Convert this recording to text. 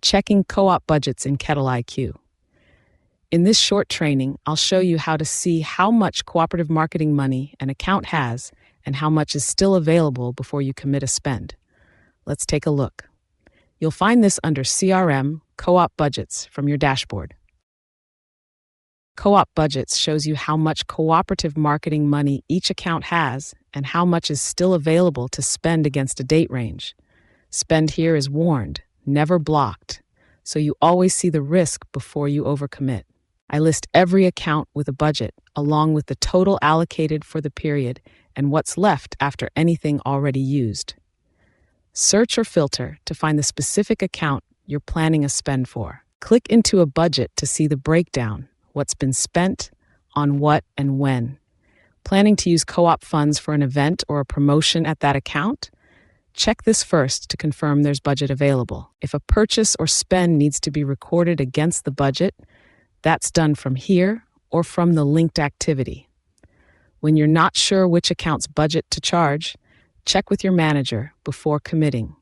Checking co-op budgets in KettleiQ. In this short training, I'll show you how to see how much cooperative marketing money an account has and how much is still available before you commit a spend. Let's take a look. You'll find this under CRM, Co-op Budgets from your dashboard. Co-op Budgets shows you how much cooperative marketing money each account has and how much is still available to spend against a date range. Spend here is warned, never blocked, so you always see the risk before you overcommit. I list every account with a budget, along with the total allocated for the period and what's left after anything already used. Search or filter to find the specific account you're planning a spend for. Click into a budget to see the breakdown, what's been spent, on what and when. Planning to use co-op funds for an event or a promotion at that account? Check this first to confirm there's budget available. If a purchase or spend needs to be recorded against the budget, that's done from here or from the linked activity. When you're not sure which account's budget to charge, check with your manager before committing.